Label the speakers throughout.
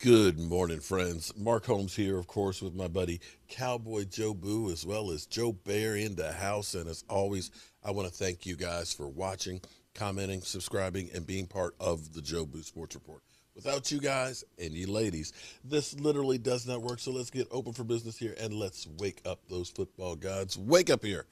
Speaker 1: Good morning, friends. Mark Holmes here, of course, with my buddy Cowboy Joe Boo, as well as Joe Bear in the house. And as always, I want to thank you guys for watching, commenting, subscribing, and being part of the Joe Boo Sports Report. Without you guys and you ladies, this literally does not work. So let's get open for business here and let's wake up those football gods. Wake up here.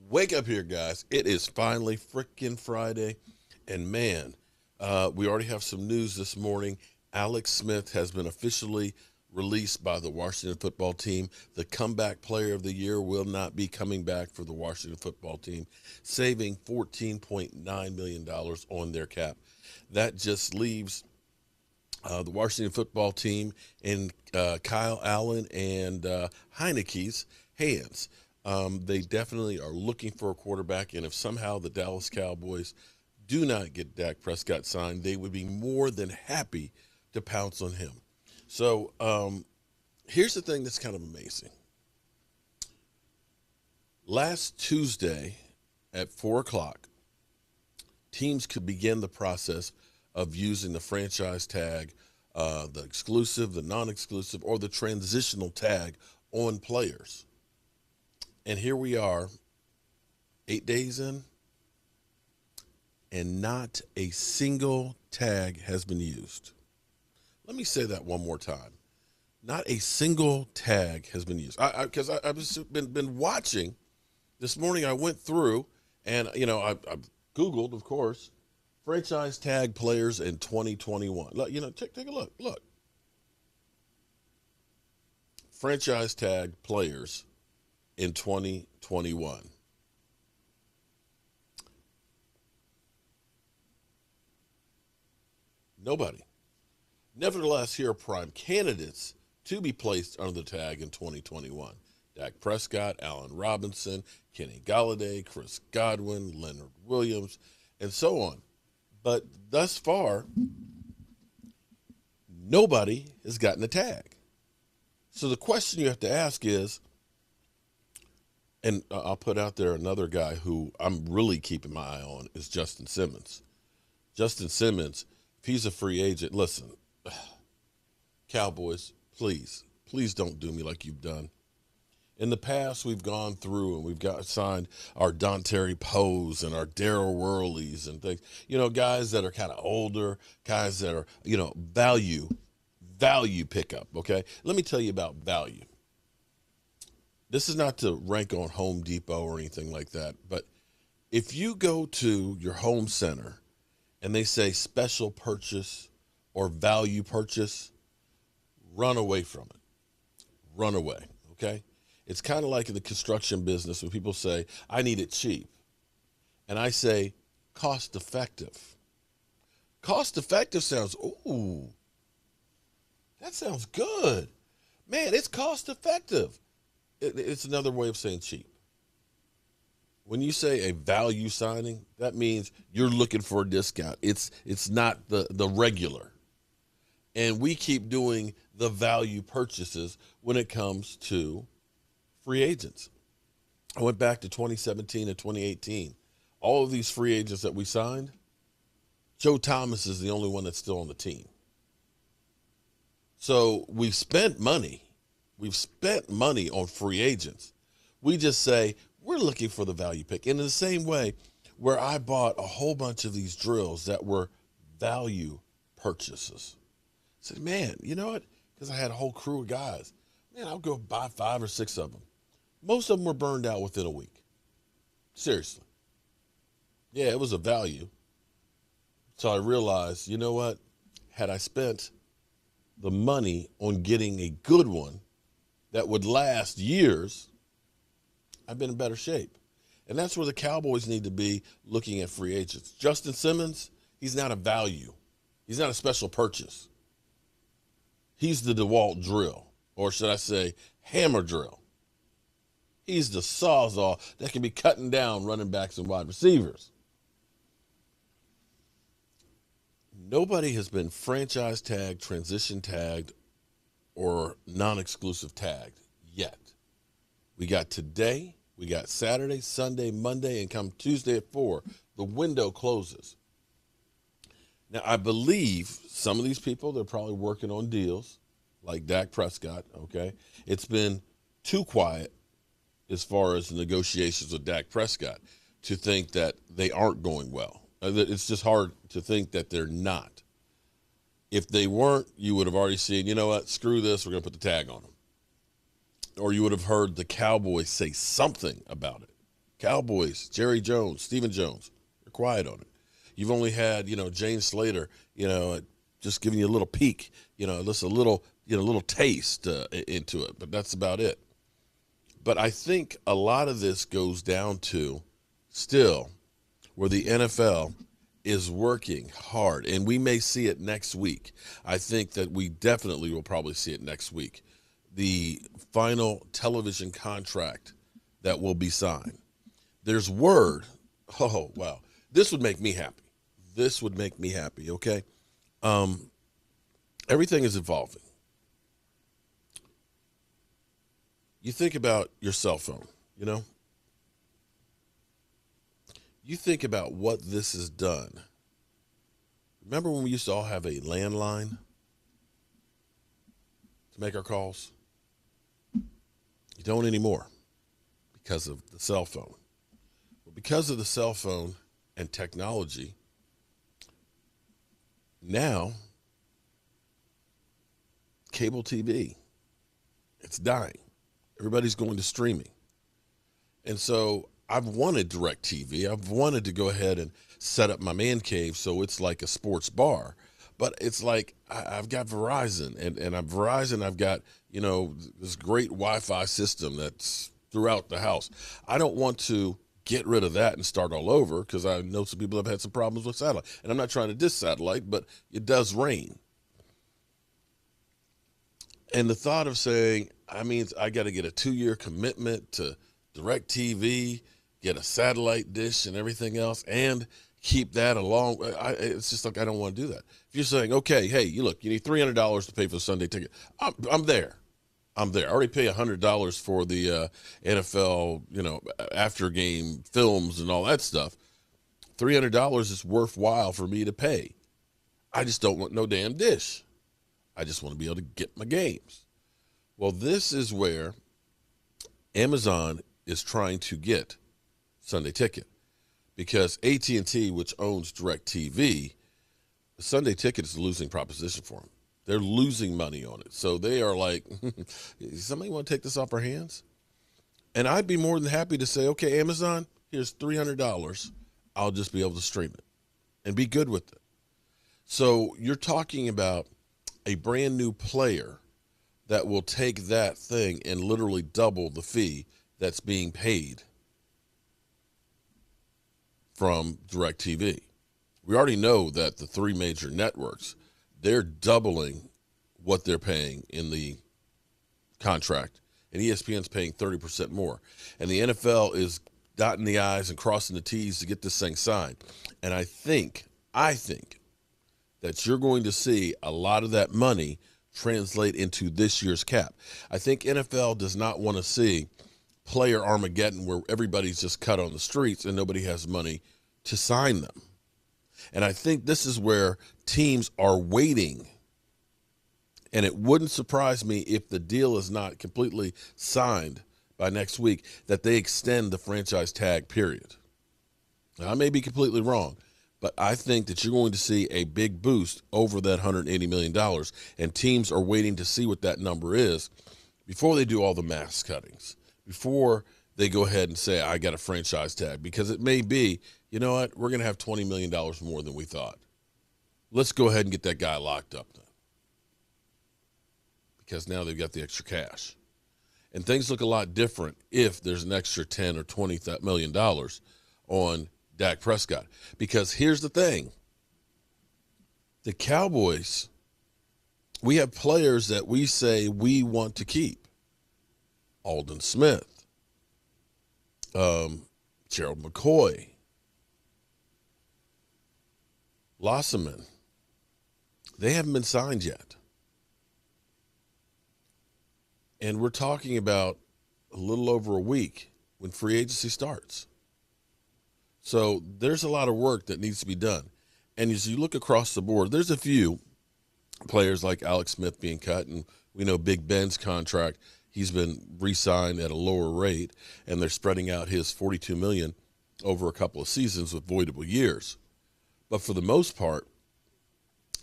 Speaker 1: Wake up here, guys. It is finally freaking Friday. And man, we already have some news this morning. Alex Smith has been officially released by the Washington football team. The comeback player of the year will not be coming back for the Washington football team, saving $14.9 million on their cap. That just leaves the Washington football team in Kyle Allen and Heineke's hands. They definitely are looking for a quarterback, and if somehow the Dallas Cowboys do not get Dak Prescott signed, they would be more than happy to pounce on him. So here's the thing that's kind of amazing. Last Tuesday at 4 o'clock, teams could begin the process of using the franchise tag, the exclusive, the non-exclusive, or the transitional tag on players. And here we are, 8 days in, and not a single tag has been used. Let me say that one more time. Not a single tag has been used. Because I've been watching. This morning I went through and, I Googled, of course, franchise tag players in 2021. Take a look. Look. Franchise tag players in 2021. Nobody. Nevertheless, here are prime candidates to be placed under the tag in 2021. Dak Prescott, Allen Robinson, Kenny Golladay, Chris Godwin, Leonard Williams, and so on. But thus far, nobody has gotten a tag. So the question you have to ask is, and I'll put out there another guy who I'm really keeping my eye on is Justin Simmons. Justin Simmons, if he's a free agent, listen, Cowboys, please don't do me like you've done. In the past, we've gone through and we've signed our Dontari Poes and our Daryl Worleys and things, guys that are kind of older, guys that are, value pickup, okay? Let me tell you about value. This is not to rank on Home Depot or anything like that, but if you go to your home center and they say special purchase or value purchase, run away from it. Run away, okay? It's kind of like in the construction business when people say, I need it cheap. And I say, cost effective. Cost effective sounds, ooh, that sounds good. Man, it's cost effective. It's another way of saying cheap. When you say a value signing, that means you're looking for a discount. It's not the regular. And we keep doing the value purchases when it comes to free agents. I went back to 2017 and 2018. All of these free agents that we signed, Joe Thomas is the only one that's still on the team. So we've spent money. We've spent money on free agents. We just say, we're looking for the value pick. And in the same way, where I bought a whole bunch of these drills that were value purchases. I said, man, you know what? Because I had a whole crew of guys. Man, I'll go buy 5 or 6 of them. Most of them were burned out within a week. Seriously. Yeah, it was a value. So I realized, you know what? Had I spent the money on getting a good one that would last years, I've been in better shape. And that's where the Cowboys need to be looking at free agents. Justin Simmons, he's not a value. He's not a special purchase. He's the DeWalt drill, or should I say hammer drill. He's the sawzall that can be cutting down running backs and wide receivers. Nobody has been franchise tagged, transition tagged, or non-exclusive tagged yet. We got today, we got Saturday, Sunday, Monday, and come Tuesday at 4, the window closes. Now, I believe some of these people, they're probably working on deals like Dak Prescott, okay? It's been too quiet as far as the negotiations with Dak Prescott to think that they aren't going well. It's just hard to think that they're not. If they weren't, you would have already seen, you know what, screw this, we're going to put the tag on them. Or you would have heard the Cowboys say something about it. Cowboys, Jerry Jones, Stephen Jones, they're quiet on it. You've only had, Jane Slater, just giving you a little peek, just a little taste into it, but that's about it. But I think a lot of this goes down to still where the NFL is working hard, and we may see it next week. I think that we definitely will probably see it next week. The final television contract that will be signed. There's word. Oh, wow. This would make me happy. This would make me happy, okay? Everything is evolving. You think about your cell phone, You think about what this has done. Remember when we used to all have a landline to make our calls? You don't anymore because of the cell phone. Well, because of the cell phone and technology, now cable TV, it's dying. Everybody's going to streaming. And so I've wanted DirecTV. I've wanted to go ahead and set up my man cave so it's like a sports bar. But it's like I've got Verizon, and I'm Verizon. I've got, this great Wi-Fi system that's throughout the house. I don't want to get rid of that and start all over because I know some people have had some problems with satellite. And I'm not trying to diss satellite, but it does rain. And the thought of saying, I got to get a 2-year commitment to DirecTV, get a satellite dish and everything else, and keep that along. It's just like I don't want to do that. If you're saying, okay, hey, you need $300 to pay for the Sunday ticket, I'm there. I already pay $100 for the NFL, after game films and all that stuff. $300 is worthwhile for me to pay. I just don't want no damn dish. I just want to be able to get my games. Well, this is where Amazon is trying to get Sunday Ticket, because AT&T, which owns DirecTV, the Sunday Ticket is a losing proposition for them. They're losing money on it. So they are like, somebody want to take this off our hands? And I'd be more than happy to say, okay, Amazon, here's $300. I'll just be able to stream it and be good with it. So you're talking about a brand new player that will take that thing and literally double the fee that's being paid from DirecTV. We already know that the 3 major networks, they're doubling what they're paying in the contract, and ESPN's paying 30% more. And the NFL is dotting the I's and crossing the T's to get this thing signed. And I think that you're going to see a lot of that money translate into this year's cap. I think NFL does not want to see player Armageddon where everybody's just cut on the streets and nobody has money to sign them. And I think this is where teams are waiting. And it wouldn't surprise me if the deal is not completely signed by next week, that they extend the franchise tag period. Now, I may be completely wrong, but I think that you're going to see a big boost over that $180 million, and teams are waiting to see what that number is before they do all the mass cuttings, before they go ahead and say, I got a franchise tag, because it may be, you know what, we're going to have $20 million more than we thought. Let's go ahead and get that guy locked up then, because now they've got the extra cash. And things look a lot different if there's an extra $10 or $20 million on Dak Prescott. Because here's the thing. The Cowboys, we have players that we say we want to keep. Aldon Smith, Gerald McCoy, Lossaman. They haven't been signed yet. And we're talking about a little over a week when free agency starts. So there's a lot of work that needs to be done. And as you look across the board, there's a few players like Alex Smith being cut, and we know Big Ben's contract, he's been re-signed at a lower rate, and they're spreading out his $42 million over a couple of seasons with voidable years. But for the most part,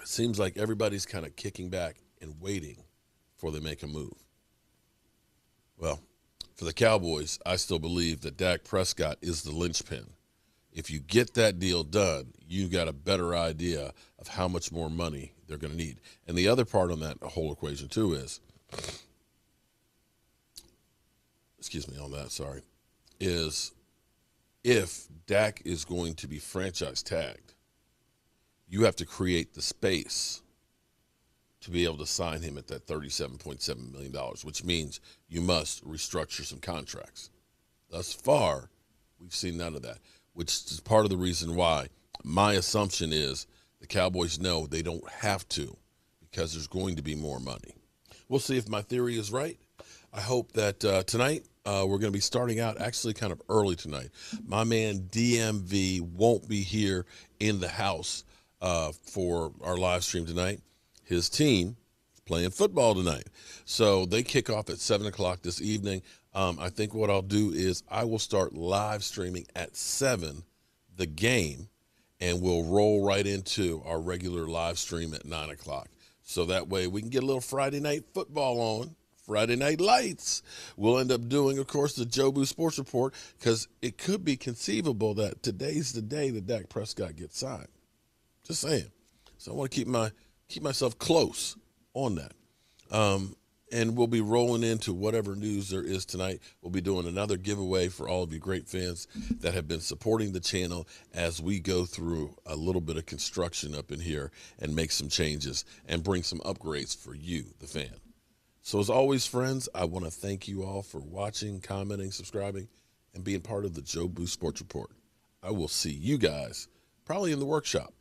Speaker 1: it seems like everybody's kind of kicking back and waiting before they make a move. Well, for the Cowboys, I still believe that Dak Prescott is the linchpin. If you get that deal done, you got a better idea of how much more money they're going to need. And the other part on that whole equation too is, is if Dak is going to be franchise tagged, you have to create the space to be able to sign him at that $37.7 million, which means you must restructure some contracts. Thus far, we've seen none of that, which is part of the reason why my assumption is the Cowboys know they don't have to, because there's going to be more money. We'll see if my theory is right. I hope that tonight we're going to be starting out actually kind of early tonight. My man DMV won't be here in the house for our live stream tonight. His team is playing football tonight. So they kick off at 7 o'clock this evening. I think what I'll do is I will start live streaming at 7 the game, and we'll roll right into our regular live stream at 9 o'clock. So that way we can get a little Friday night football on, Friday night lights. We'll end up doing, of course, the Jobu Sports Report, because it could be conceivable that today's the day that Dak Prescott gets signed. Just saying. So I want to keep myself close on that. And we'll be rolling into whatever news there is tonight. We'll be doing another giveaway for all of you great fans that have been supporting the channel as we go through a little bit of construction up in here and make some changes and bring some upgrades for you, the fan. So as always, friends, I want to thank you all for watching, commenting, subscribing, and being part of the Jobu Sports Report. I will see you guys probably in the workshop.